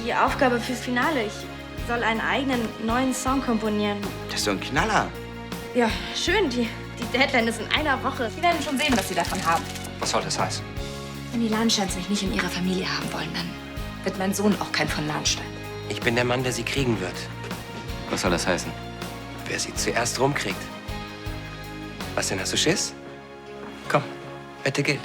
die Aufgabe fürs Finale. Ich soll einen eigenen neuen Song komponieren. Das ist so ein Knaller. Ja, schön. Die Deadline ist in einer Woche. Sie werden schon sehen, was Sie davon haben. Was soll das heißen? Wenn die Lahnsteins mich nicht in ihrer Familie haben wollen, dann wird mein Sohn auch kein von Lahnstein. Ich bin der Mann, der sie kriegen wird. Was soll das heißen? Wer sie zuerst rumkriegt. Was denn, hast du Schiss? Komm, Wette gilt.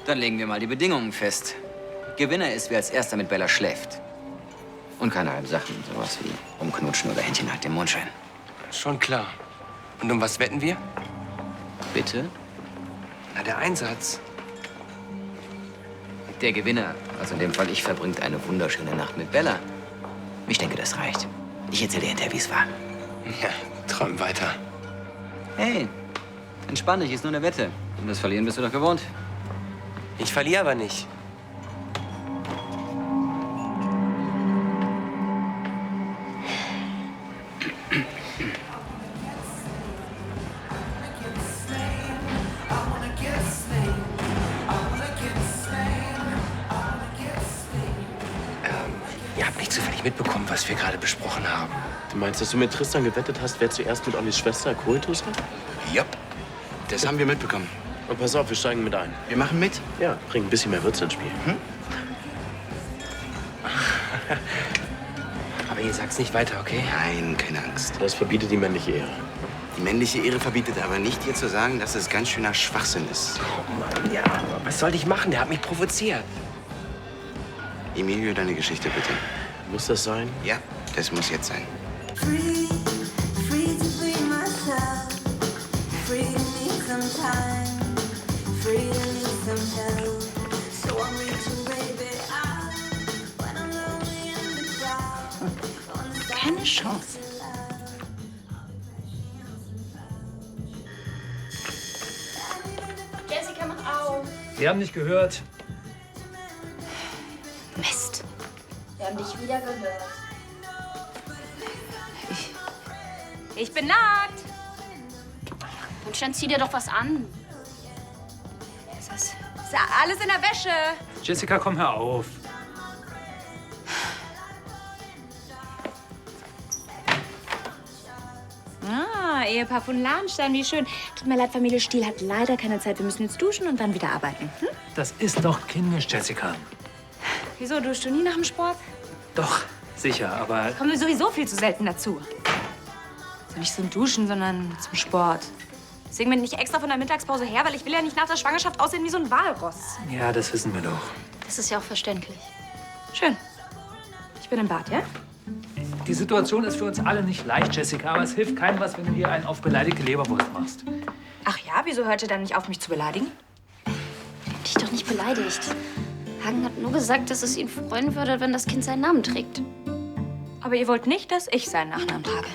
Dann legen wir mal die Bedingungen fest. Gewinner ist, wer als Erster mit Bella schläft. Und keine halben Sachen, sowas wie rumknutschen oder Händchen halt im Mondschein. Schon klar. Und um was wetten wir? Bitte? Na, der Einsatz. Der Gewinner, also in dem Fall ich, verbringt eine wunderschöne Nacht mit Bella. Ich denke, das reicht. Ich erzähle dir hinterher, wie es war. Ja, träum weiter. Hey, entspann dich, ist nur eine Wette. Und das Verlieren bist du doch gewohnt. Ich verliere aber nicht. Ihr habt nicht zufällig mitbekommen, was wir gerade besprochen haben. Du meinst, dass du mit Tristan gewettet hast, wer zuerst mit Ollis Schwester Koitus hat? Jupp. Das haben wir mitbekommen. Und pass auf, wir steigen mit ein. Wir machen mit. Ja, bring ein bisschen mehr Würze ins Spiel. Aber ihr sagt's nicht weiter, okay? Nein, keine Angst. Das verbietet die männliche Ehre. Die männliche Ehre verbietet aber nicht, dir zu sagen, dass es ganz schöner Schwachsinn ist. Oh Mann, ja, aber was soll ich machen? Der hat mich provoziert. Emilio, deine Geschichte bitte. Muss das sein? Ja, das muss jetzt sein. Free to be myself. Free to need some time. Free to need some help. So I'm reaching, baby, out when I'm lonely in the crowd. Keine Chance. Jessica, mach auf. Wir haben nicht gehört. Mist. Wir haben dich wieder gehört. Ich bin nackt. Dann zieh dir doch was an. Ist alles in der Wäsche. Jessica, komm, hör auf. Ehepaar von Lahnstein, wie schön. Tut mir leid, Familie Stiel hat leider keine Zeit. Wir müssen jetzt duschen und dann wieder arbeiten. Hm? Das ist doch kindisch, Jessica. Wieso, duschst du nie nach dem Sport? Doch, sicher, aber Kommen wir sowieso viel zu selten dazu. Also nicht zum Duschen, sondern zum Sport. Deswegen bin ich extra von der Mittagspause her, weil ich will ja nicht nach der Schwangerschaft aussehen wie so ein Walross. ja, das wissen wir doch. Das ist ja auch verständlich. Schön. Ich bin im Bad, ja? Die Situation ist für uns alle nicht leicht, Jessica, aber es hilft keinem was, wenn du hier einen auf beleidigte Leberwurst machst. Ach ja, wieso hört ihr dann nicht auf, mich zu beleidigen? Dich doch nicht beleidigt. Hagen hat nur gesagt, dass es ihn freuen würde, wenn das Kind seinen Namen trägt. Aber ihr wollt nicht, dass ich seinen Nachnamen trage.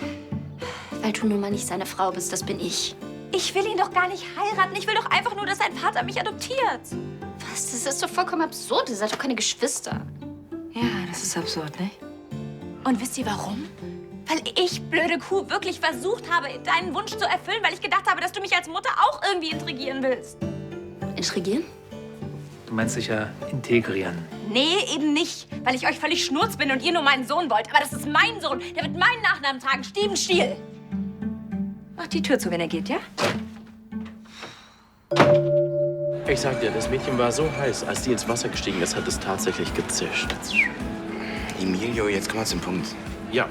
Weil du nun mal nicht seine Frau bist, das bin ich. Ich will ihn doch gar nicht heiraten. Ich will doch einfach nur, dass sein Vater mich adoptiert. Was? Das ist doch vollkommen absurd. Ihr seid doch keine Geschwister. Ja, das ist absurd, ne? Und wisst ihr warum? Weil ich, blöde Kuh, wirklich versucht habe, deinen Wunsch zu erfüllen, weil ich gedacht habe, dass du mich als Mutter auch irgendwie intrigieren willst. Intrigieren? Du meinst sicher integrieren. Nee, eben nicht, weil ich euch völlig schnurz bin und ihr nur meinen Sohn wollt. Aber das ist mein Sohn, der wird meinen Nachnamen tragen, Steven Stiel. Macht die Tür zu, wenn er geht, ja? Ich sag dir, das Mädchen war so heiß, als die ins Wasser gestiegen ist, hat es tatsächlich gezischt. Emilio, jetzt komm mal zum Punkt. Ja.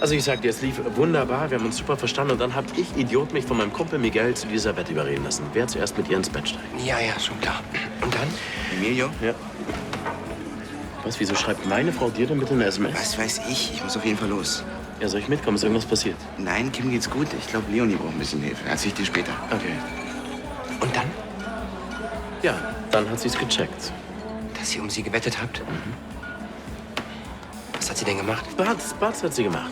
Also ich sag dir, es lief wunderbar, wir haben uns super verstanden und dann hab ich, Idiot, mich von meinem Kumpel Miguel zu dieser Wette überreden lassen. Wer zuerst mit ihr ins Bett steigt. Ja, ja, schon klar. Und dann? Emilio? Ja. Was, wieso schreibt meine Frau dir denn bitte eine SMS? Was weiß ich? Ich muss auf jeden Fall los. Ja, soll ich mitkommen? Ist irgendwas passiert? Nein, Kim geht's gut. Ich glaube, Leonie braucht ein bisschen Hilfe. Erzähl ich dir später. Okay. Und dann? Ja, dann hat sie's gecheckt. Dass ihr um sie gewettet habt? Was hat sie denn gemacht? Bart's hat sie gemacht.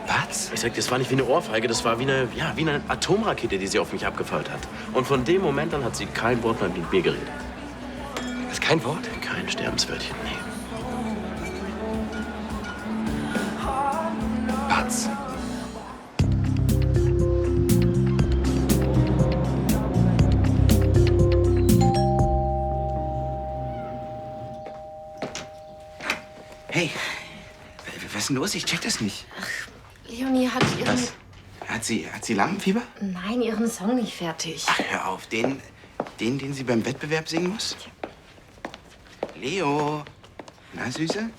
Was? Ich sag dir, das war nicht wie eine Ohrfeige, das war wie eine Atomrakete, die sie auf mich abgefeuert hat. Und von dem Moment an hat sie kein Wort mehr mit mir geredet. Das ist kein Wort? Kein Sterbenswörtchen, nee. Batz. Hey, was ist denn los? Ich check das nicht. Leonie hat ihren... Was? Hat sie Lampenfieber? Nein, ihren Song nicht fertig. Ach, hör auf. Den sie beim Wettbewerb singen muss? Leo. Na, Süße?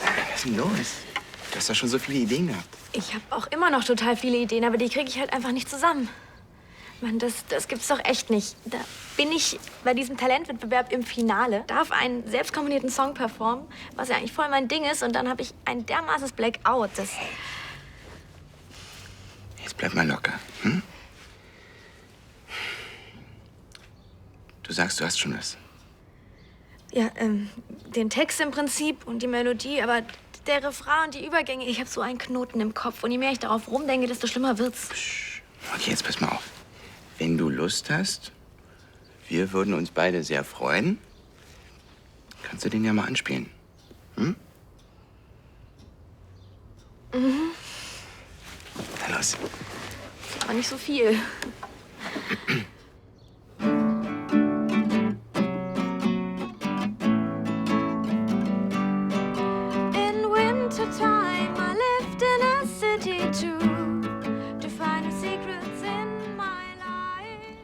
Was ist denn los? Du hast doch schon so viele Ideen gehabt. Ich habe auch immer noch total viele Ideen, aber die kriege ich halt einfach nicht zusammen. Mann, das gibt's doch echt nicht. Da bin ich bei diesem Talentwettbewerb im Finale, darf einen selbstkomponierten Song performen, was ja eigentlich voll mein Ding ist, und dann habe ich ein dermaßes Blackout. Jetzt bleib mal locker. Hm? Du sagst, du hast schon was. Ja, den Text im Prinzip und die Melodie, aber der Refrain und die Übergänge, ich habe so einen Knoten im Kopf. Und je mehr ich darauf rumdenke, desto schlimmer wird's. Okay, jetzt pass mal auf. Wenn du Lust hast, wir würden uns beide sehr freuen. Kannst du den ja mal anspielen? Hm? Mhm. Na los. Aber nicht so viel. In wintertime, I lived in a city too, to find the secrets in my life.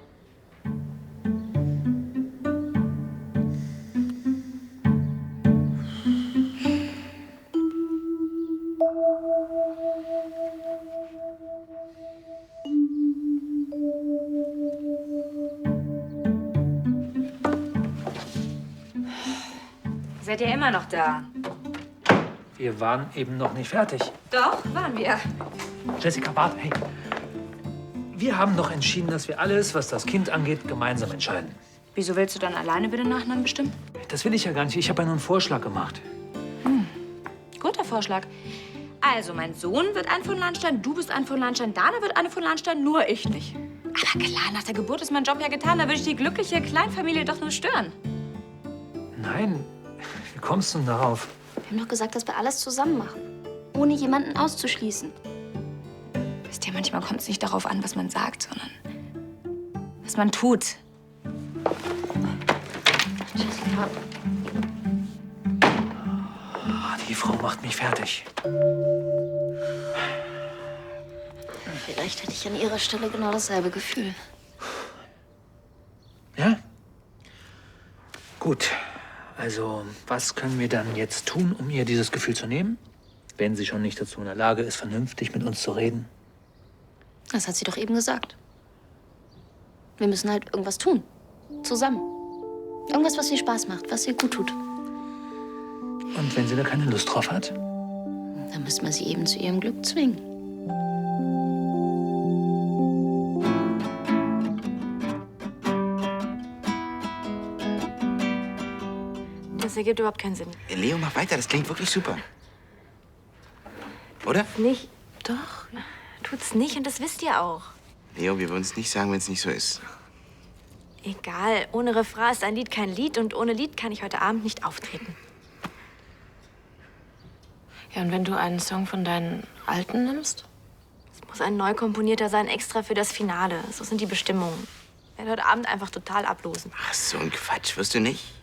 Seid ihr immer noch da? Wir waren eben noch nicht fertig. Doch, waren wir. Jessica, warte, hey. Wir haben doch entschieden, dass wir alles, was das Kind angeht, gemeinsam entscheiden. Wieso willst du dann alleine über den Nachnamen bestimmen? Das will ich ja gar nicht. Ich habe ja nur einen Vorschlag gemacht. Guter Vorschlag. Also, mein Sohn wird ein von Landstein, du bist ein von Landstein, Dana wird eine von Landstein, nur ich nicht. Aber klar, nach der Geburt ist mein Job ja getan. Da würde ich die glückliche Kleinfamilie doch nur stören. Nein, wie kommst du denn darauf? Wir haben doch gesagt, dass wir alles zusammen machen. Ohne jemanden auszuschließen. Wisst ihr, manchmal kommt es nicht darauf an, was man sagt, sondern was man tut. Jessica, Die Frau macht mich fertig. vielleicht hätte ich an ihrer Stelle genau dasselbe Gefühl. Ja? Gut. Also, was können wir dann jetzt tun, um ihr dieses Gefühl zu nehmen? Wenn sie schon nicht dazu in der Lage ist, vernünftig mit uns zu reden. Das hat sie doch eben gesagt. Wir müssen halt irgendwas tun. Zusammen. Irgendwas, was ihr Spaß macht, was ihr gut tut. Und wenn sie da keine Lust drauf hat? Dann müssen wir sie eben zu ihrem Glück zwingen. Das ergibt überhaupt keinen Sinn. Leo, mach weiter. Das klingt wirklich super. Oder? Nicht? Doch. Tut's nicht, und das wisst ihr auch. Leo, wir würden es nicht sagen, wenn es nicht so ist. Egal, ohne Refrain ist ein Lied kein Lied, und ohne Lied kann ich heute Abend nicht auftreten. Ja, und wenn du einen Song von deinen alten nimmst? Es muss ein neu komponierter sein, extra für das Finale. So sind die Bestimmungen. Ich werde heute Abend einfach total ablosen. Ach, so ein Quatsch, wirst du nicht?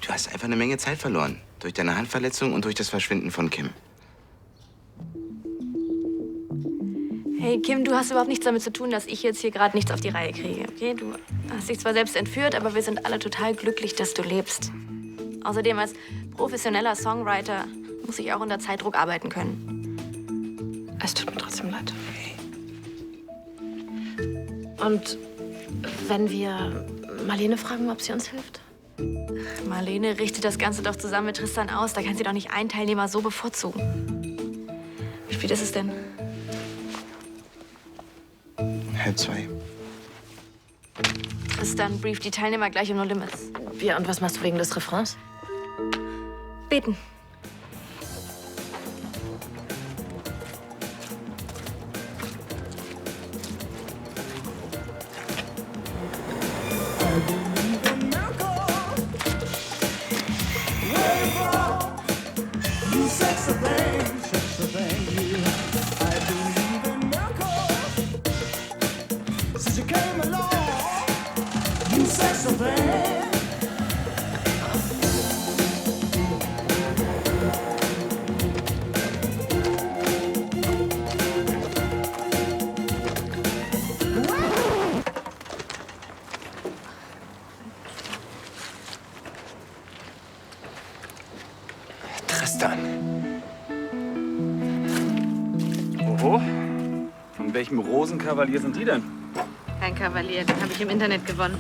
Du hast einfach eine Menge Zeit verloren. Durch deine Handverletzung und durch das Verschwinden von Kim. Hey, Kim, du hast überhaupt nichts damit zu tun, dass ich jetzt hier gerade nichts auf die Reihe kriege, okay? Du hast dich zwar selbst entführt, aber wir sind alle total glücklich, dass du lebst. Außerdem als professioneller Songwriter muss ich auch unter Zeitdruck arbeiten können. Es tut mir trotzdem leid. Und wenn wir Marlene fragen, ob sie uns hilft? Marlene richtet das Ganze doch zusammen mit Tristan aus. Da kann sie doch nicht einen Teilnehmer so bevorzugen. Wie spät ist es denn? 1:30. Tristan brieft die Teilnehmer gleich um No Limits. Ja, und was machst du wegen des Refrains? Beten. Tristan. Oho. Von welchem Rosenkavalier sind die denn? Kein Kavalier, den habe ich im Internet gewonnen.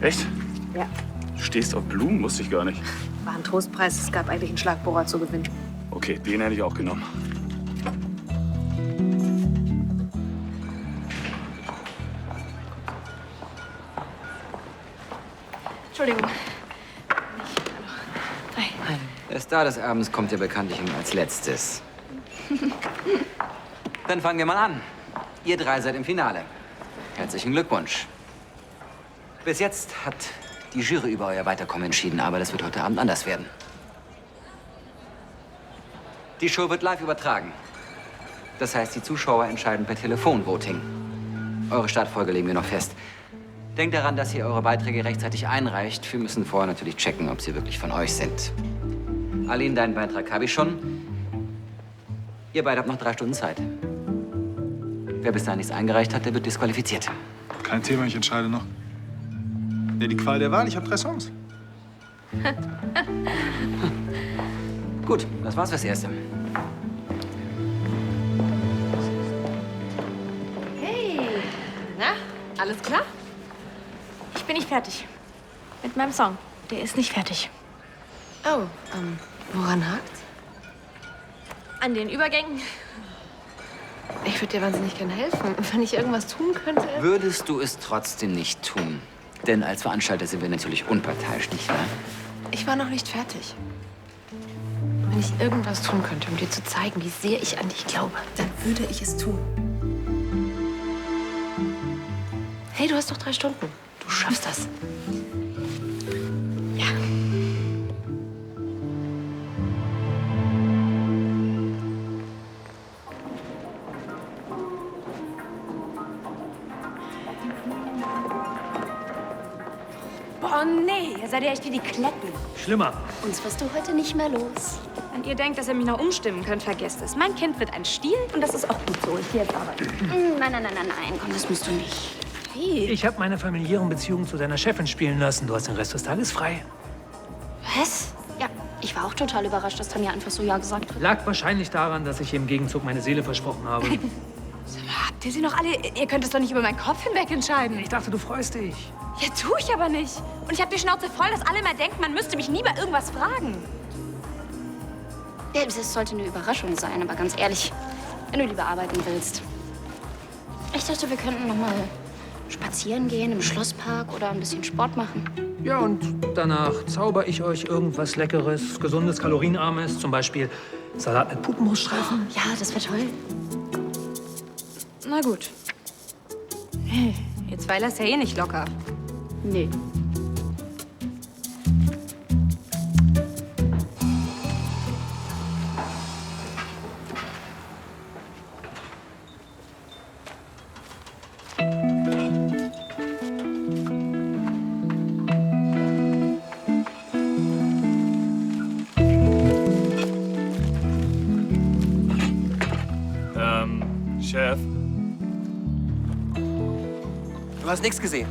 Echt? Ja. Du stehst auf Blumen, wusste ich gar nicht. War ein Trostpreis, es gab eigentlich einen Schlagbohrer zu gewinnen. Okay, den hätte ich auch genommen. Entschuldigung. Der Star des Abends kommt ja bekanntlich immer als letztes. Dann fangen wir mal an. Ihr drei seid im Finale. Herzlichen Glückwunsch. Bis jetzt hat die Jury über euer Weiterkommen entschieden, aber das wird heute Abend anders werden. Die Show wird live übertragen. Das heißt, die Zuschauer entscheiden per Telefonvoting. Eure Startfolge legen wir noch fest. Denkt daran, dass ihr eure Beiträge rechtzeitig einreicht. Wir müssen vorher natürlich checken, ob sie wirklich von euch sind. Aline, deinen Beitrag habe ich schon. Ihr beide habt noch 3 Stunden Zeit. Wer bis dahin nichts eingereicht hat, der wird disqualifiziert. Kein Thema, ich entscheide noch. Ja, die Qual der Wahl, ich habe 3 Songs. Gut, das war's fürs Erste. Hey, na, alles klar? Ich bin nicht fertig. Mit meinem Song. Der ist nicht fertig. Oh, woran hakt's? An den Übergängen. Ich würde dir wahnsinnig gerne helfen. Wenn ich irgendwas tun könnte. Würdest du es trotzdem nicht tun? Denn als Veranstalter sind wir natürlich unparteiisch, nicht wahr? Ich war noch nicht fertig. Wenn ich irgendwas tun könnte, um dir zu zeigen, wie sehr ich an dich glaube, dann würde ich es tun. Hey, du hast doch 3 Stunden. Du schaffst das. Ja. Boah, nee, ihr seid ja echt wie die Kletten. Schlimmer. Uns wirst du heute nicht mehr los. Wenn ihr denkt, dass ihr mich noch umstimmen könnt, vergesst es. Mein Kind wird ein Stiel und das ist auch gut so. Ich gehe jetzt arbeiten. Nein, komm, das musst du nicht. Hey. Ich habe meine familiären Beziehungen zu deiner Chefin spielen lassen. Du hast den Rest des Tages frei. Was? Ja, ich war auch total überrascht, dass Tanja einfach so Ja gesagt hat. Lag wahrscheinlich daran, dass ich ihr im Gegenzug meine Seele versprochen habe. Habt ihr sie noch alle? Ihr könnt es doch nicht über meinen Kopf hinweg entscheiden. Ich dachte, du freust dich. Ja, tue ich aber nicht. Und ich habe die Schnauze voll, dass alle immer denken, man müsste mich nie bei irgendwas fragen. Ja, es sollte eine Überraschung sein, aber ganz ehrlich, wenn du lieber arbeiten willst. Ich dachte, wir könnten noch mal spazieren gehen im Schlosspark oder ein bisschen Sport machen. Ja, und danach zauber ich euch irgendwas Leckeres, Gesundes, Kalorienarmes. Zum Beispiel Salat mit Putenbruststreifen. Ja, das wäre toll. Na gut. Jetzt weil er es ja eh nicht locker. Nee. Chef. Du hast nichts gesehen.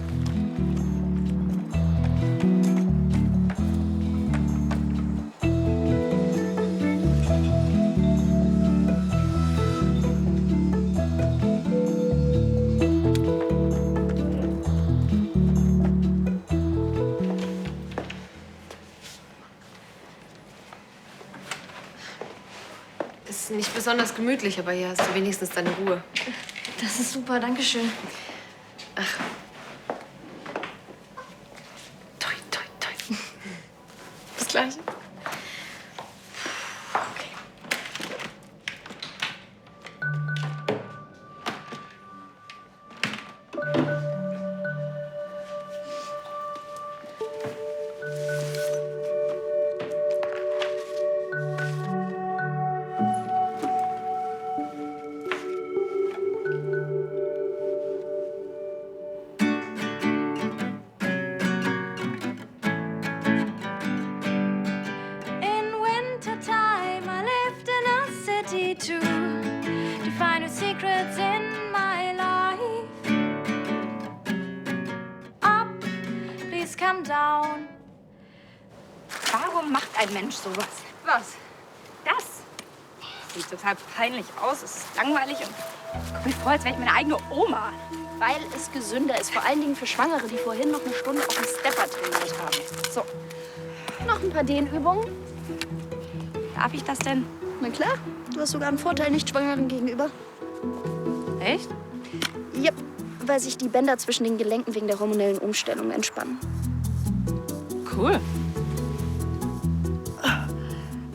besonders gemütlich, aber hier hast du wenigstens deine Ruhe. Das ist super, danke schön. Ach. Toi, toi, toi. Das Gleiche. To find the secrets in my life. Up, please come down. Warum macht ein Mensch sowas? Was? Das sieht total peinlich aus, es ist langweilig und ich komme mir vor, als wäre ich meine eigene Oma. Weil es gesünder ist, vor allen Dingen für Schwangere, die vorhin noch eine Stunde auf dem Stepper trainiert haben. So, noch ein paar Dehnübungen. Darf ich das denn? Na klar, du hast sogar einen Vorteil Nicht-Schwangeren gegenüber. Echt? Yep, weil sich die Bänder zwischen den Gelenken wegen der hormonellen Umstellung entspannen. Cool.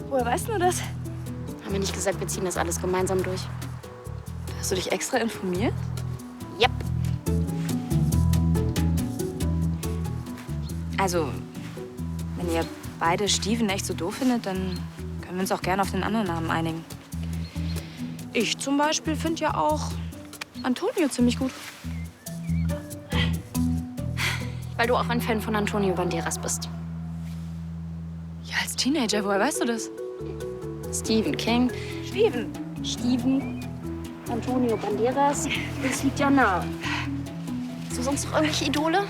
Woher weißt du das? Haben wir nicht gesagt, wir ziehen das alles gemeinsam durch. Hast du dich extra informiert? Yep. Also, wenn ihr beide Steven echt so doof findet, dann können wir uns auch gerne auf den anderen Namen einigen. Ich zum Beispiel finde ja auch Antonio ziemlich gut. Weil du auch ein Fan von Antonio Banderas bist. Ja, als Teenager, woher weißt du das? Stephen King. Steven. Antonio Banderas. Das liegt ja nah. Hast du sonst noch irgendwelche Idole?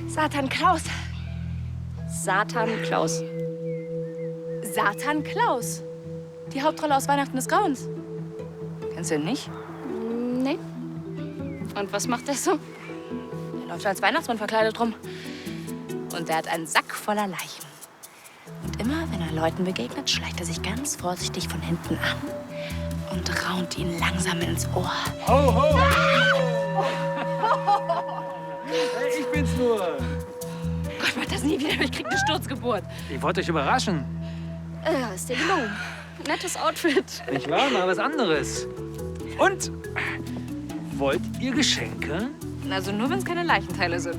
Satan Klaus. Satan Klaus. Satan Klaus. Die Hauptrolle aus Weihnachten des Grauens. Kennst du ihn nicht? Nee. Und was macht er so? Er läuft als Weihnachtsmann verkleidet rum. Und er hat einen Sack voller Leichen. Und immer, wenn er Leuten begegnet, schleicht er sich ganz vorsichtig von hinten an und raunt ihnen langsam ins Ohr. Ho, ho! Ich bin's nur. Gott, mach das nie wieder, ich krieg eine Sturzgeburt. Ich wollte euch überraschen. Ja, ist dir gelungen. Nettes Outfit. Nicht wahr? Mal was anderes. Und? Wollt ihr Geschenke? Also nur, wenn es keine Leichenteile sind.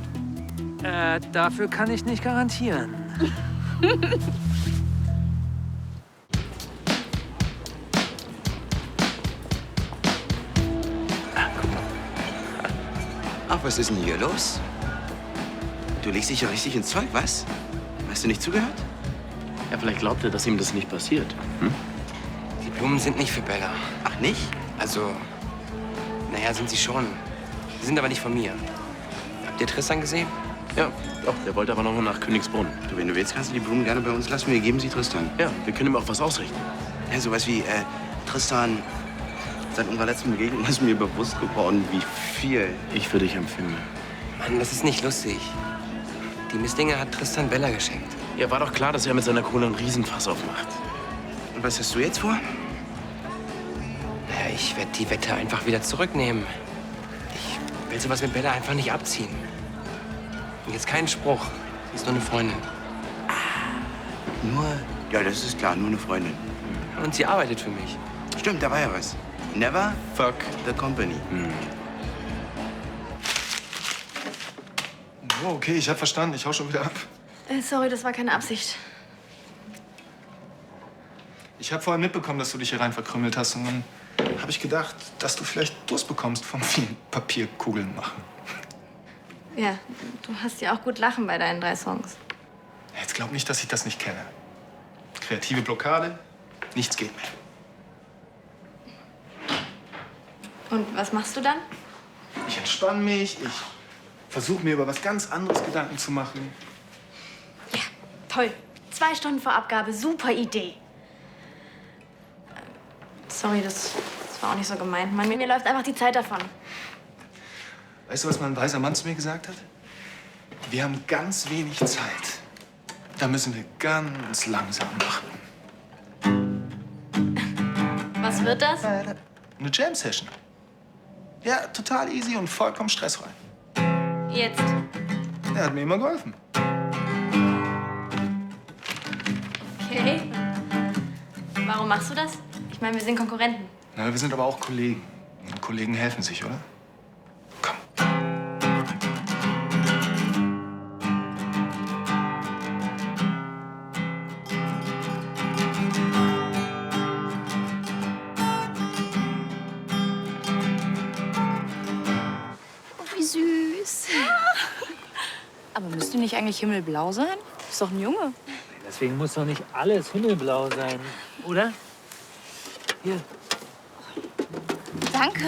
Dafür kann ich nicht garantieren. Ach, was ist denn hier los? Du legst dich ja richtig ins Zeug, was? Hast du nicht zugehört? Ja, vielleicht glaubt er, dass ihm das nicht passiert. Hm? Die Blumen sind nicht für Bella. Ach, nicht? Also, naja, sind sie schon. Sie sind aber nicht von mir. Habt ihr Tristan gesehen? Ja, doch, der wollte aber noch nach Königsbrunn. Du, wenn du willst, kannst du die Blumen gerne bei uns lassen. Wir geben sie Tristan. Ja, wir können ihm auch was ausrichten. Ja, sowas wie, Tristan, seit unserer letzten Begegnung ist mir bewusst geworden, wie viel ich für dich empfinde. Mann, das ist nicht lustig. Die Missdinge hat Tristan Bella geschenkt. Ja, war doch klar, dass er mit seiner Kohle einen Riesenfass aufmacht. Und was hast du jetzt vor? Naja, ich werde die Wette einfach wieder zurücknehmen. Ich will sowas mit Bella einfach nicht abziehen. Und jetzt kein Spruch. Sie ist nur eine Freundin. Nur? Ja, das ist klar, nur eine Freundin. Und sie arbeitet für mich. Stimmt, da war ja was. Never fuck the company. Oh, okay, ich hab verstanden. Ich hau schon wieder ab. Sorry, das war keine Absicht. Ich habe vorher mitbekommen, dass du dich hier rein verkrümmelt hast. Und dann habe ich gedacht, dass du vielleicht Durst bekommst vom vielen Papierkugeln machen. Ja, du hast ja auch gut lachen bei deinen 3 Songs. Jetzt glaub nicht, dass ich das nicht kenne. Kreative Blockade, nichts geht mehr. Und was machst du dann? Ich entspanne mich, ich versuche mir über was ganz anderes Gedanken zu machen. Toll. 2 Stunden vor Abgabe, super Idee. Sorry, das war auch nicht so gemeint. Mann, mir läuft einfach die Zeit davon. Weißt du, was mein weiser Mann zu mir gesagt hat? Wir haben ganz wenig Zeit. Da müssen wir ganz langsam machen. Was wird das? Eine Jam-Session. Ja, total easy und vollkommen stressfrei. Jetzt. Er hat mir immer geholfen. Okay. Warum machst du das? Ich meine, wir sind Konkurrenten. Na, wir sind aber auch Kollegen. Und Kollegen helfen sich, oder? Oh, wie süß. Aber müsste nicht eigentlich himmelblau sein? Ist doch ein Junge. Deswegen muss doch nicht alles himmelblau sein, oder? Hier. Danke.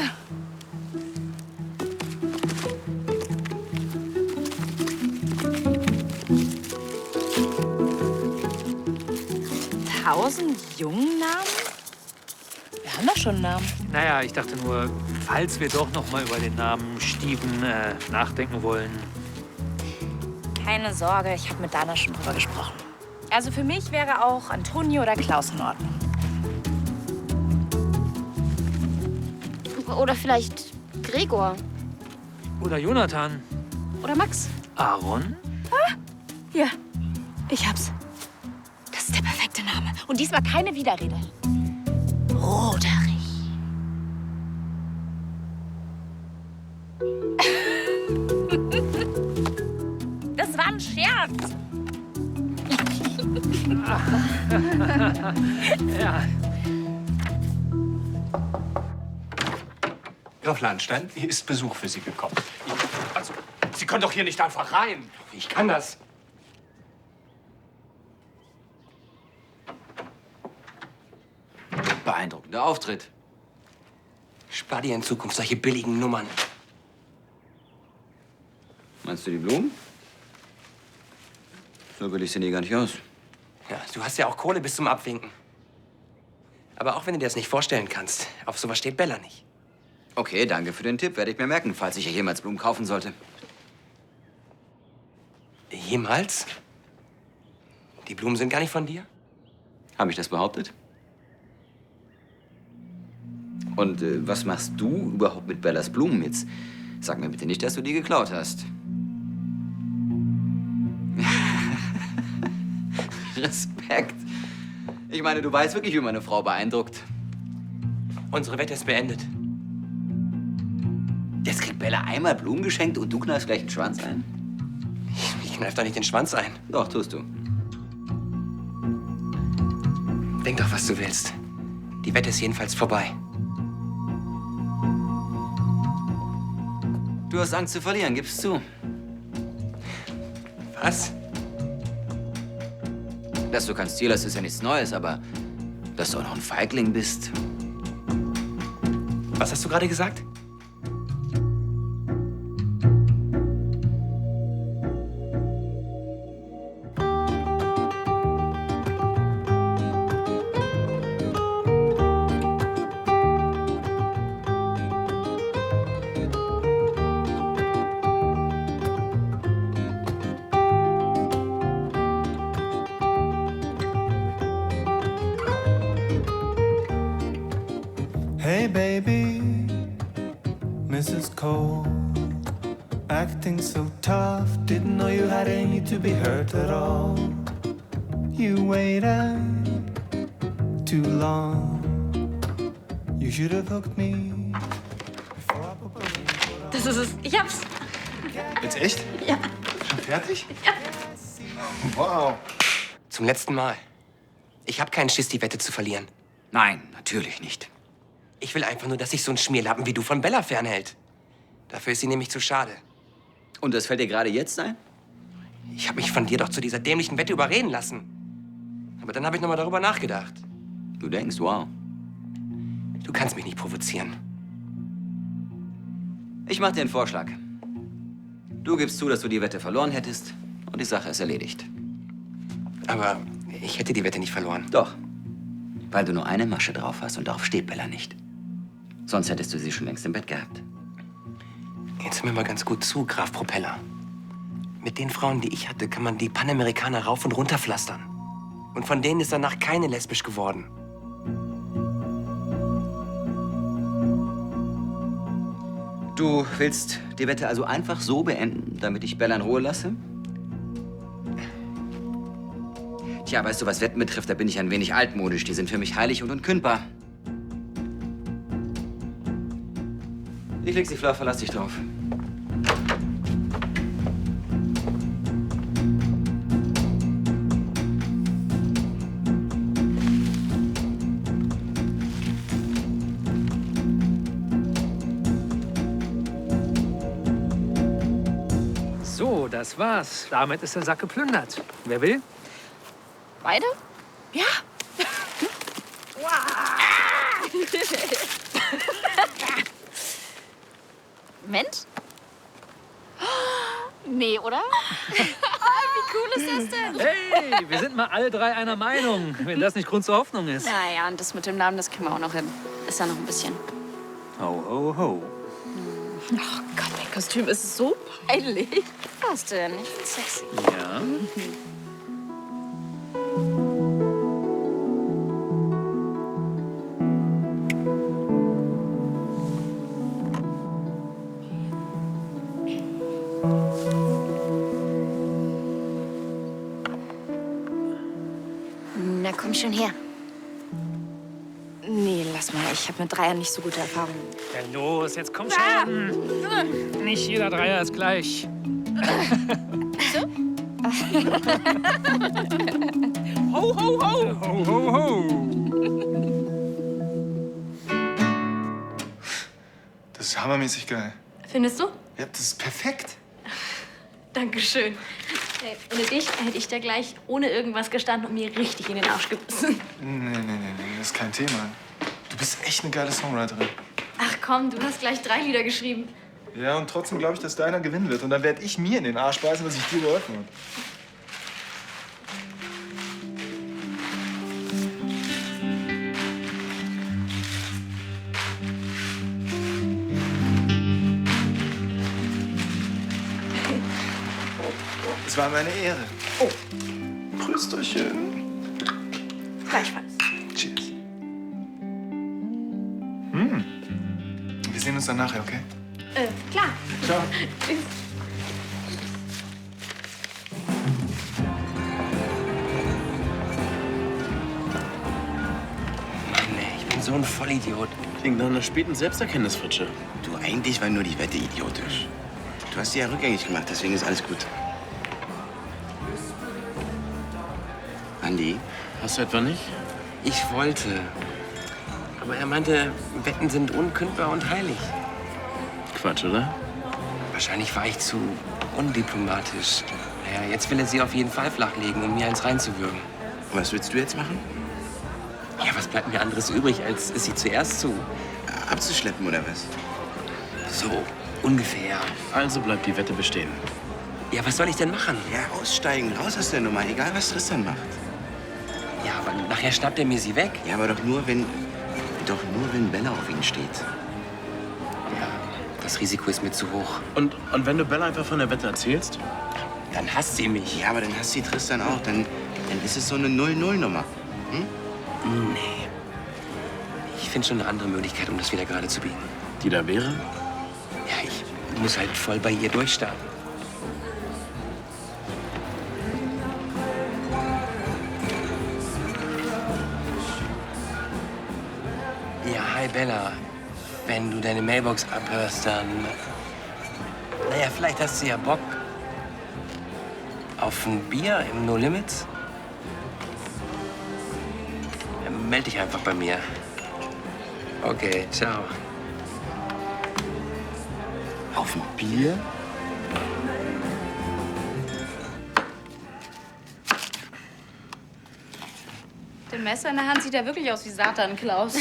Tausend Jungennamen? Wir haben doch schon einen Namen. Naja, ich dachte nur, falls wir doch noch mal über den Namen Steven nachdenken wollen. Keine Sorge, ich habe mit Dana schon drüber gesprochen. Also für mich wäre auch Antonio oder Klaus in Ordnung. Oder vielleicht Gregor. Oder Jonathan. Oder Max. Aaron? Hier, ich hab's. Das ist der perfekte Name. Und diesmal keine Widerrede. Roderich. Das war ein Scherz. Ja. Graf Lahnstein, hier ist Besuch für Sie gekommen. Also, Sie können doch hier nicht einfach rein. Ich kann das. Beeindruckender Auftritt. Spar dir in Zukunft solche billigen Nummern. Meinst du die Blumen? So billig sehen die gar nicht aus. Ja, du hast ja auch Kohle bis zum Abwinken. Aber auch wenn du dir das nicht vorstellen kannst, auf sowas steht Bella nicht. Okay, danke für den Tipp. Werde ich mir merken, falls ich hier jemals Blumen kaufen sollte. Jemals? Die Blumen sind gar nicht von dir? Habe ich das behauptet? Und was machst du überhaupt mit Bellas Blumen jetzt? Sag mir bitte nicht, dass du die geklaut hast. Respekt. Ich meine, du weißt wirklich, wie meine Frau beeindruckt. Unsere Wette ist beendet. Jetzt kriegt Bella einmal Blumen geschenkt und du kneifst gleich den Schwanz ein? Ich kneif doch nicht den Schwanz ein. Doch, tust du. Denk doch, was du willst. Die Wette ist jedenfalls vorbei. Du hast Angst zu verlieren, gib's zu. Was? Dass du kein Stil hast, ist ja nichts Neues, aber dass du auch noch ein Feigling bist. Was hast du gerade gesagt? Hey baby, Mrs. Cole, acting so tough, didn't know you had any to be hurt at all. You waited too long, you should have hooked me. Das ist es. Ich hab's. Jetzt echt? Ja. Schon fertig? Ja. Wow. Zum letzten Mal. Ich habe keinen Schiss, die Wette zu verlieren. Nein, natürlich nicht. Ich will einfach nur, dass sich so ein Schmierlappen wie du von Bella fernhält. Dafür ist sie nämlich zu schade. Und das fällt dir gerade jetzt ein? Ich habe mich von dir doch zu dieser dämlichen Wette überreden lassen. Aber dann habe ich noch mal darüber nachgedacht. Du denkst, wow. Du kannst mich nicht provozieren. Ich mach dir einen Vorschlag. Du gibst zu, dass du die Wette verloren hättest und die Sache ist erledigt. Aber ich hätte die Wette nicht verloren. Doch. Weil du nur eine Masche drauf hast und darauf steht Bella nicht. Sonst hättest du sie schon längst im Bett gehabt. Jetzt hör mir mal ganz gut zu, Graf Propeller. Mit den Frauen, die ich hatte, kann man die Panamerikaner rauf und runter pflastern. Und von denen ist danach keine lesbisch geworden. Du willst die Wette also einfach so beenden, damit ich Bella in Ruhe lasse? Tja, weißt du, was Wetten betrifft, da bin ich ein wenig altmodisch. Die sind für mich heilig und unkündbar. Ich leg sie flach, verlass dich drauf. So, das war's. Damit ist der Sack geplündert. Wer will? Beide? Ja. Moment. Nee, oder? Wie cool ist das denn? Hey, wir sind mal alle drei einer Meinung, wenn das nicht Grund zur Hoffnung ist. Naja, und das mit dem Namen, das kriegen wir auch noch hin. Ist ja noch ein bisschen. Ho, ho, ho. Oh Gott, mein Kostüm ist so peinlich. Was denn? Ich find's sexy. Ja. Na, komm schon her. Nee, lass mal. Ich habe mit Dreiern nicht so gute Erfahrungen. Ja, los, jetzt komm schon. Nicht jeder Dreier ist gleich. Ho, ho, ho! Ho, ho, ho! Das ist hammermäßig geil. Findest du? Ja, das ist perfekt. Dankeschön. Hey, ohne dich hätte ich da gleich ohne irgendwas gestanden und mir richtig in den Arsch gebissen. Nee, das ist kein Thema. Du bist echt eine geile Songwriterin. Ach komm, du hast gleich 3 Lieder geschrieben. Ja, und trotzdem glaube ich, dass deiner gewinnen wird. Und dann werde ich mir in den Arsch beißen, dass ich dir geholfen habe. Es war meine Ehre. Oh. Prösterchen. Gleichfalls. Cheers. Wir sehen uns dann nachher, okay? Klar. Ciao. Tschüss. Mann, ey, ich bin so ein Vollidiot. Klingt nach einer späten Selbsterkenntnisfritsche. Du, eigentlich war nur die Wette idiotisch. Du hast sie ja rückgängig gemacht, deswegen ist alles gut. Andi? Hast du etwa nicht? Ich wollte. Aber er meinte, Wetten sind unkündbar und heilig. Quatsch, oder? Wahrscheinlich war ich zu undiplomatisch. Naja, jetzt will er sie auf jeden Fall flachlegen, um mir eins reinzuwürgen. Was willst du jetzt machen? Ja, was bleibt mir anderes übrig, als sie zuerst zu... Abzuschleppen oder was? So, ungefähr. Also bleibt die Wette bestehen. Ja, was soll ich denn machen? Ja, aussteigen, raus aus der Nummer, egal was Tristan macht. Ja, aber nachher schnappt er mir sie weg. Ja, aber doch nur, wenn Bella auf ihn steht. Ja, das Risiko ist mir zu hoch. Und wenn du Bella einfach von der Wette erzählst? Dann hasst sie mich. Ja, aber dann hasst sie Tristan auch. Dann ist es so eine 0-0-Nummer. Hm? Nee. Ich finde schon eine andere Möglichkeit, um das wieder gerade zu biegen. Die da wäre? Ja, ich muss halt voll bei ihr durchstarten. Ja, hi Bella. Wenn du deine Mailbox abhörst, dann... Naja, vielleicht hast du ja Bock auf ein Bier im No Limits. Ja, meld dich einfach bei mir. Okay, ciao. Auf ein Bier? Der Messer in der Hand sieht ja wirklich aus wie Satan Klaus.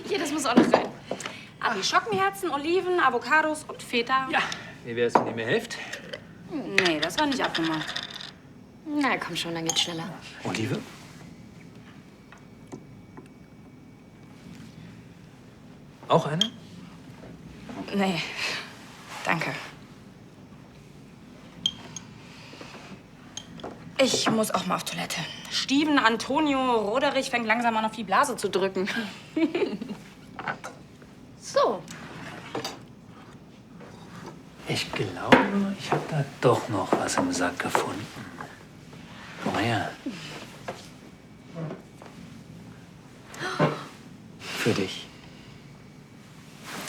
Hier, das muss auch noch rein. Artischockenherzen, Oliven, Avocados und Feta. Ja. Wie wär's, wenn ihr mir helft? Nee, das war nicht abgemacht. Na, komm schon, dann geht's schneller. Olive? Auch eine? Nee, danke. Ich muss auch mal auf Toilette. Steven Antonio Roderich fängt langsam an, auf die Blase zu drücken. So, Ich glaube, ich habe da doch noch was im Sack gefunden. Komm mal her. Für dich.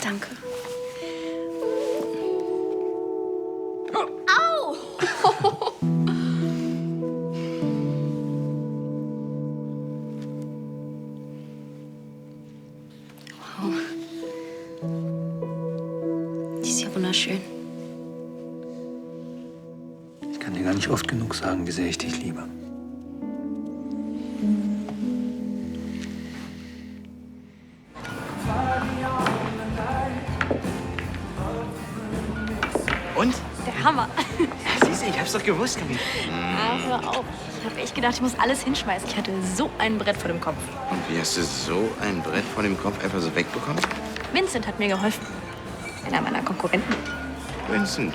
Danke. Au! Wow. Die ist ja wunderschön. Ich kann dir gar nicht oft genug sagen, wie sehr ich dich liebe. Und? Der Hammer. Siehst du, ich hab's doch gewusst, Camille. Hör auf. Ich habe echt gedacht, ich muss alles hinschmeißen. Ich hatte so ein Brett vor dem Kopf. Und wie hast du so ein Brett vor dem Kopf einfach so wegbekommen? Vincent hat mir geholfen. Einer meiner Konkurrenten. Vincent.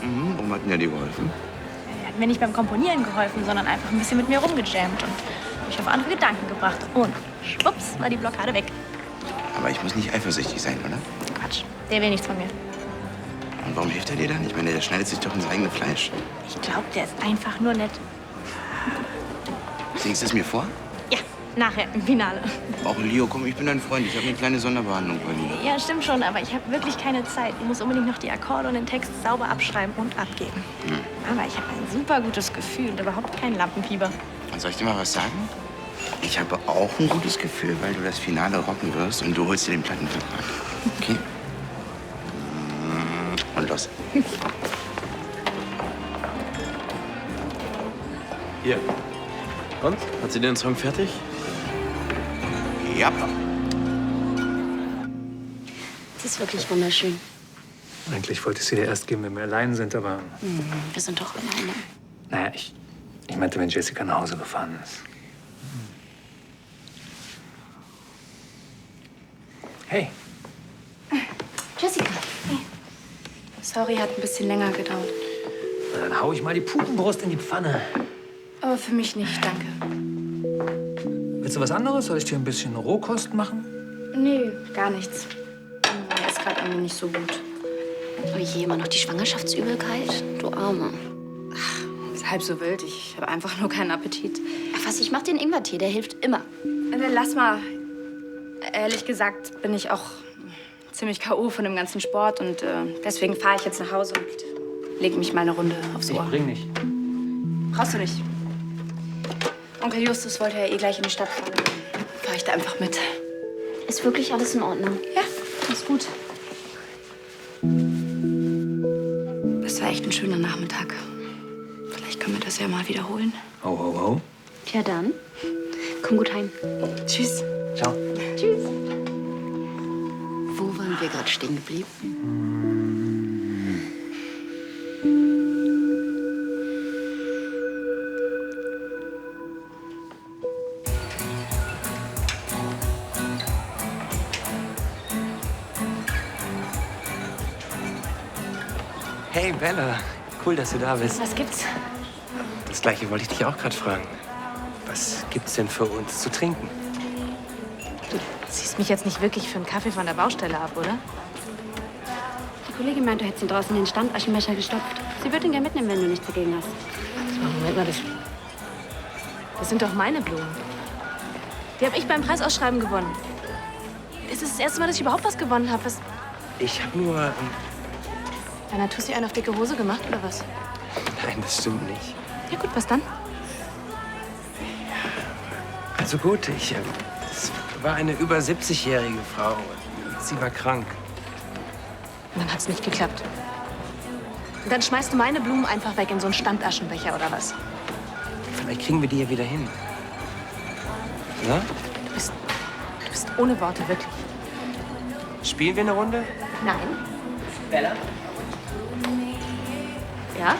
Mhm, warum hat denn der dir geholfen? Er hat mir nicht beim Komponieren geholfen, sondern einfach ein bisschen mit mir rumgejammt und mich auf andere Gedanken gebracht. Und schwupps war die Blockade weg. Aber ich muss nicht eifersüchtig sein, oder? Quatsch. Der will nichts von mir. Und warum hilft er dir dann? Ich meine, der schneidet sich doch ins eigene Fleisch. Ich glaube, der ist einfach nur nett. Singst du es mir vor? Ja, nachher im Finale. Auch Leo, komm, ich bin dein Freund. Ich habe eine kleine Sonderbehandlung bei dir. Ja, stimmt schon, aber ich habe wirklich keine Zeit. Ich muss unbedingt noch die Akkorde und den Text sauber abschreiben und abgeben. Aber ich habe ein super gutes Gefühl und überhaupt kein Lampenfieber. Und soll ich dir mal was sagen? Ich habe auch ein gutes Gefühl, weil du das Finale rocken wirst und du holst dir den Plattenvertrag. Okay? Und los. Hier. Und? Hat sie den Song fertig? Ja. Sie ist wirklich wunderschön. Eigentlich wollte ich sie dir erst geben, wenn wir allein sind, aber... Wir sind doch alleine. Naja, ich meinte, wenn Jessica nach Hause gefahren ist. Hey. Jessica. Hey. Sorry, hat ein bisschen länger gedauert. Na, dann hau ich mal die Putenbrust in die Pfanne. Aber für mich nicht, danke. Willst du was anderes? Soll ich dir ein bisschen Rohkost machen? Nee, gar nichts. Mir ist gerade irgendwie nicht so gut. Oh je, immer noch die Schwangerschaftsübelkeit? Du Arme. Ist halb so wild. Ich habe einfach nur keinen Appetit. Ach was, ich mach den Ingwertee, der hilft immer. Lass mal. Ehrlich gesagt bin ich auch ziemlich K.O. von dem ganzen Sport und deswegen fahre ich jetzt nach Hause und lege mich mal eine Runde aufs Ohr. Bring nicht. Brauchst du nicht. Onkel Justus wollte ja eh gleich in die Stadt fahren. Dann fahre ich da einfach mit. Ist wirklich alles in Ordnung? Ja, ist gut. Das war echt ein schöner Nachmittag. Vielleicht können wir das ja mal wiederholen. Ho, ho, ho. Tja dann, komm gut heim. Tschüss. Ciao. Tschüss. Wo waren wir gerade stehen geblieben? Hey, Bella. Cool, dass du da bist. Was gibt's? Das Gleiche wollte ich dich auch gerade fragen. Was gibt's denn für uns zu trinken? Du ziehst mich jetzt nicht wirklich für einen Kaffee von der Baustelle ab, oder? Die Kollegin meint, du hättest ihn draußen in den Standaschenbecher gestopft. Sie wird ihn gerne mitnehmen, wenn du nichts dagegen hast. Moment mal, das sind doch meine Blumen. Die habe ich beim Preisausschreiben gewonnen. Es ist das erste Mal, dass ich überhaupt was gewonnen habe. Was... Ich habe nur... Deiner Tussi einen auf dicke Hose gemacht, oder was? Nein, das stimmt nicht. Ja gut, was dann? Also gut, es war eine über 70-jährige Frau. Sie war krank. Und dann hat's nicht geklappt. Und dann schmeißt du meine Blumen einfach weg in so einen Standaschenbecher, oder was? Vielleicht kriegen wir die ja wieder hin. Na? Du bist ohne Worte, wirklich. Spielen wir eine Runde? Nein. Bella? Ja?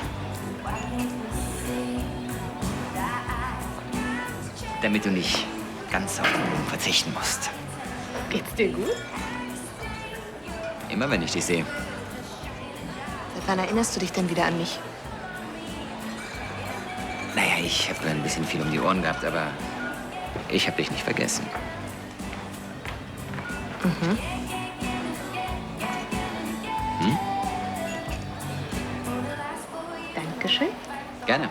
Damit du nicht ganz auf den Blumen verzichten musst. Geht's dir gut? Immer wenn ich dich sehe. Seit wann erinnerst du dich denn wieder an mich? Naja, ich habe ein bisschen viel um die Ohren gehabt, aber ich habe dich nicht vergessen. Mhm. Gerne.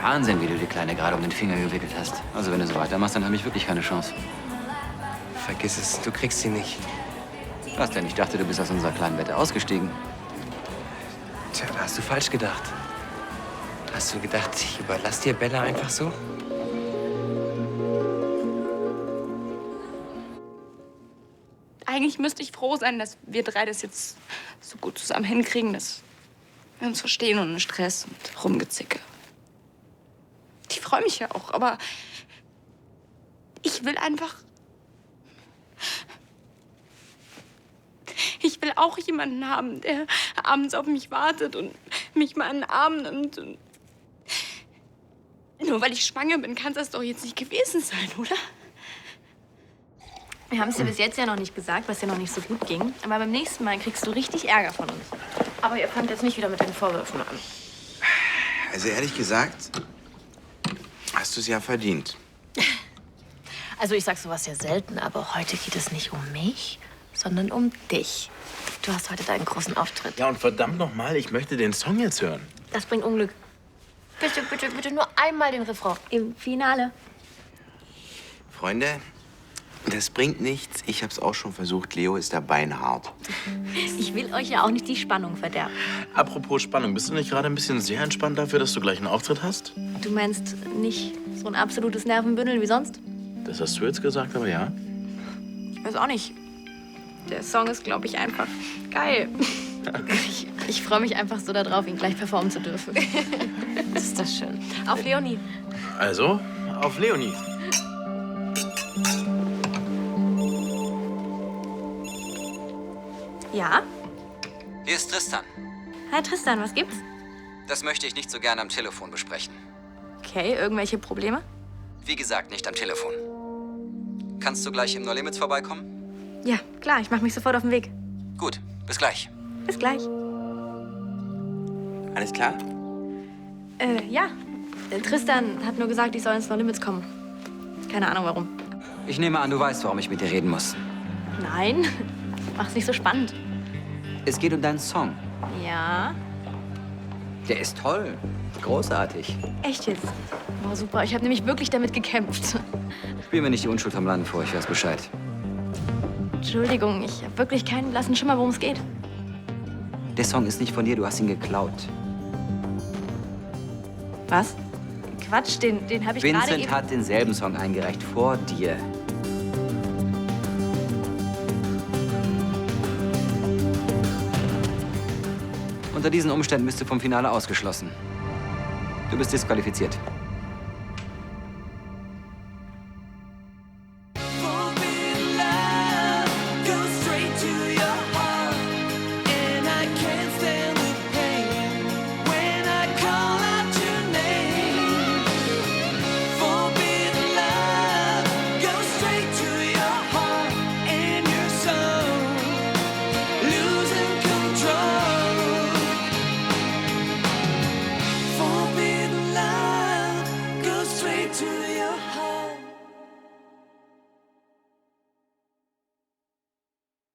Wahnsinn, wie du die Kleine gerade um den Finger gewickelt hast. Also wenn du so weitermachst, dann habe ich wirklich keine Chance. Vergiss es, du kriegst sie nicht. Was denn? Ich dachte, du bist aus unserer kleinen Wette ausgestiegen. Tja, da hast du falsch gedacht. Hast du gedacht, ich überlasse dir Bella einfach so? Eigentlich müsste ich froh sein, dass wir drei das jetzt so gut zusammen hinkriegen, dass wir uns verstehen ohne Stress und Rumgezicke. Ich freue mich ja auch, aber ich will einfach... Ich will auch jemanden haben, der abends auf mich wartet und mich mal in den Arm nimmt. Und nur weil ich schwanger bin, kann das doch jetzt nicht gewesen sein, oder? Wir haben es dir bis jetzt ja noch nicht gesagt, was dir noch nicht so gut ging. Aber beim nächsten Mal kriegst du richtig Ärger von uns. Aber ihr fangt jetzt nicht wieder mit den Vorwürfen an. Also ehrlich gesagt, hast du es ja verdient. Also ich sag sowas ja selten, aber heute geht es nicht um mich, sondern um dich. Du hast heute deinen großen Auftritt. Ja, und verdammt noch mal, ich möchte den Song jetzt hören. Das bringt Unglück. Bitte, bitte, bitte nur einmal den Refrain. Im Finale. Freunde, das bringt nichts. Ich hab's auch schon versucht. Leo ist da beinhart. Ich will euch ja auch nicht die Spannung verderben. Apropos Spannung, bist du nicht gerade ein bisschen sehr entspannt dafür, dass du gleich einen Auftritt hast? Du meinst nicht so ein absolutes Nervenbündel wie sonst? Das hast du jetzt gesagt, aber ja. Ich weiß auch nicht. Der Song ist, glaube ich, einfach geil. Ich freue mich einfach so darauf, ihn gleich performen zu dürfen. Das ist das schön. Auf Leonie. Also, auf Leonie. Ja? Hier ist Tristan. Hi Tristan, was gibt's? Das möchte ich nicht so gerne am Telefon besprechen. Okay, irgendwelche Probleme? Wie gesagt, nicht am Telefon. Kannst du gleich im No Limits vorbeikommen? Ja, klar, ich mache mich sofort auf den Weg. Gut, bis gleich. Bis gleich. Alles klar? Ja. Tristan hat nur gesagt, ich soll ins No Limits kommen. Keine Ahnung warum. Ich nehme an, du weißt, warum ich mit dir reden muss. Nein, mach's nicht so spannend. Es geht um deinen Song. Ja. Der ist toll. Großartig. Echt jetzt? Wow, super. Ich habe nämlich wirklich damit gekämpft. Spiel mir nicht die Unschuld vom Land vor, ich weiß Bescheid. Entschuldigung, ich habe wirklich keinen blassen Schimmer, worum es geht. Der Song ist nicht von dir, du hast ihn geklaut. Was? Quatsch, den habe ich gerade Vincent eben... hat denselben Song eingereicht, vor dir. Unter diesen Umständen bist du vom Finale ausgeschlossen. Du bist disqualifiziert. To